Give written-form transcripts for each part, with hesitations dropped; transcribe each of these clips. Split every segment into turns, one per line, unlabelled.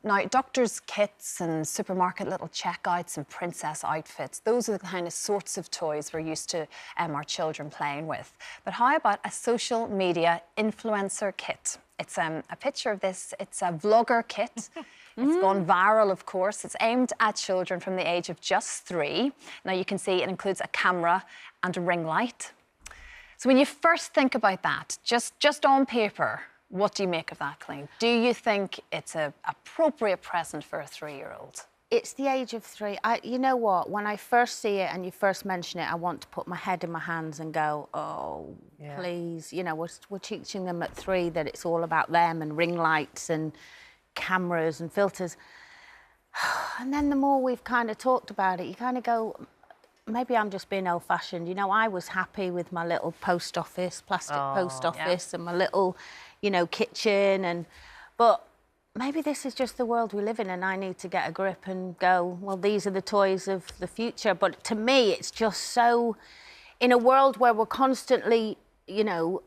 Now, doctors' kits and supermarket little checkouts and princess outfits, those are the kind of sorts of toys we're used to our children playing with. But how about a social media influencer kit? It's a picture of this. It's a vlogger kit. It's gone viral, of course. It's aimed at children from the age of just 3. Now, you can see it includes a camera and a ring light. So when you first think about that, just on paper, what do you make of that claim? Do you think it's an appropriate present for a 3-year-old?
It's the age of 3. You know what? When I first see it and you first mention it, I want to put my head in my hands and go, oh, yeah, please. You know, we're teaching them at 3 that it's all about them and ring lights and cameras and filters. And then the more we've kind of talked about it, you kind of go, maybe I'm just being old-fashioned. You know, I was happy with my little post office, plastic post office, and my little, you know, kitchen. But maybe this is just the world we live in, and I need to get a grip and go, well, these are the toys of the future. But to me, it's just so, in a world where we're constantly, you know,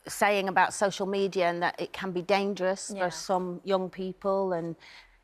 saying about social media and that it can be dangerous for some young people and,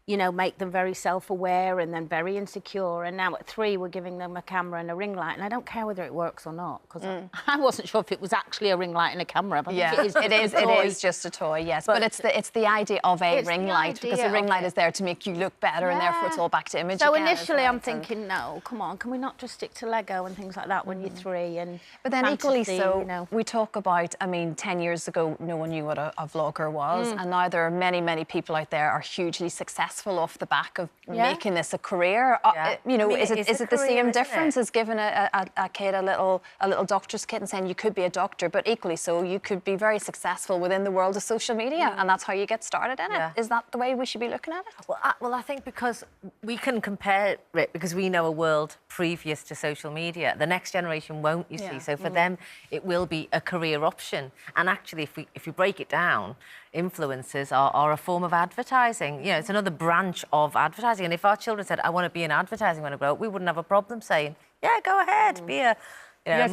you know, make them very self-aware and then very insecure. And now at 3, we're giving them a camera and a ring light. And I don't care whether it works or not, because I wasn't sure if it was actually a ring light and a camera. But
yeah, it is just a toy, yes. But it's the idea of a ring light, because the ring light is there to make you look better, and therefore it's all back to image
so
again.
Initially I'm thinking, no, come on, can we not just stick to Lego and things like that when you're 3? And
but then
fantasy,
equally so,
you know.
we talk about, I mean, 10 years ago, no one knew what a vlogger was. And now there are many people out there are hugely successful off the back of making this a career. You know, I mean, is it the same difference as giving a kid a little doctor's kit and saying you could be a doctor, but equally so you could be very successful within the world of social media, and that's how you get started in it. Is that the way we should be looking at it?
Well, I think because we can compare it, because we know a world previous to social media. The next generation won't, you see. So for them, it will be a career option. And actually, if we break it down, influencers are a form of advertising. You know, it's another branch of advertising. And if our children said, I want to be in advertising when I grow up, we wouldn't have a problem saying, yeah, go ahead, be a... You know,
yes,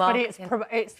but it's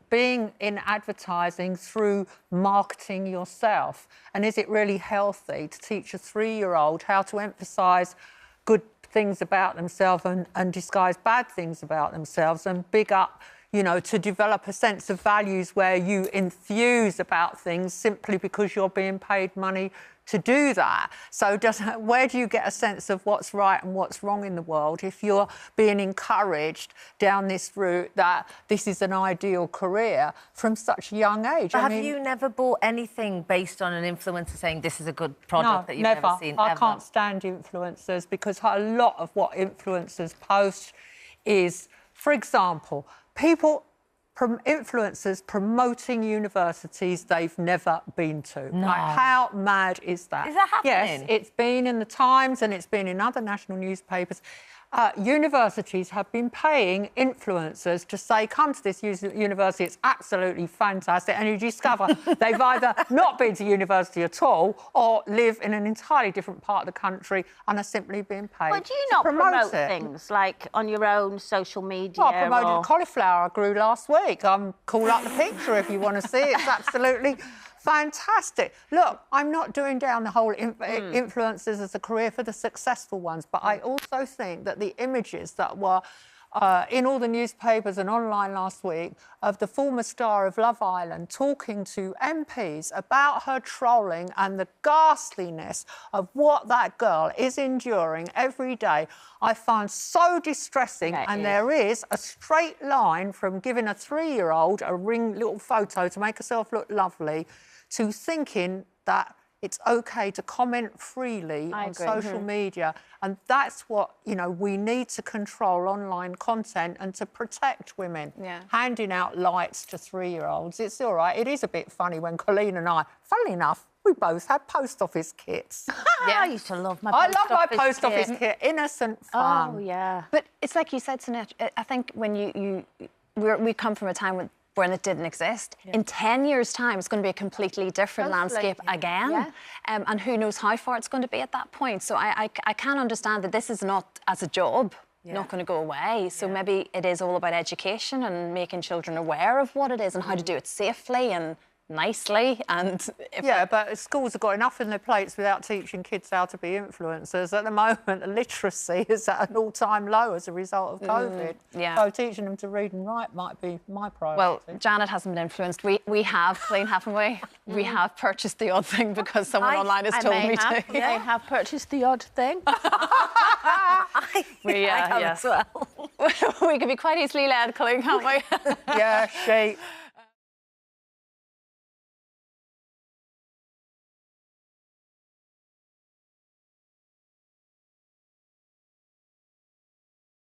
being in advertising through marketing yourself. And is it really healthy to teach a 3-year-old how to emphasise good things about themselves and disguise bad things about themselves and big up, you know, to develop a sense of values where you enthuse about things simply because you're being paid money to do that? So where do you get a sense of what's right and what's wrong in the world if you're being encouraged down this route that this is an ideal career from such a young age?
But have you never bought anything based on an influencer saying this is a good product that you've never seen?
I can't stand influencers, because a lot of what influencers post is, for example, influencers promoting universities they've never been to.
No.
Like, how mad is that?
Is that happening?
Yes, it's been in the Times and it's been in other national newspapers. Universities have been paying influencers to say, come to this university, it's absolutely fantastic, and you discover they've either not been to university at all or live in an entirely different part of the country and are simply being paid.
But do you not promote things, like, on your own social media?
Well, I promoted cauliflower I grew last week. Call up the picture if you want to see it. It's absolutely fantastic. Look, I'm not doing down the whole influencers as a career for the successful ones, but I also think that the images that were in all the newspapers and online last week of the former star of Love Island talking to MPs about her trolling and the ghastliness of what that girl is enduring every day, I find so distressing. And there is a straight line from giving a 3-year-old a little photo to make herself look lovely to thinking that it's OK to comment freely on social media. And that's what, you know, we need to control online content and to protect women. Handing out lights to 3-year-olds, it's all right. It is a bit funny when Colleen and I, funnily enough, we both had post office kits.
I used to love my post
office kit. Innocent fun.
Oh, yeah.
But it's like you said, Sinead, I think when we come from a time when it didn't exist. In 10 years' time, it's going to be a completely different landscape again. And who knows how far it's going to be at that point. So I can understand that this is not, as a job, not going to go away. So maybe it is all about education and making children aware of what it is and how to do it safely and nicely. And
yeah, but schools have got enough in their plates without teaching kids how to be influencers. At the moment, literacy is at an all-time low as a result of COVID.
Yeah.
So teaching them to read and write might be my priority.
Well, Janet hasn't been influenced. We have, Colleen, haven't we? We have purchased the odd thing because someone online has told me to.
Yeah, I have purchased the odd thing.
I have as well.
We can be quite easily led, Colleen, can't we?
Yeah, she.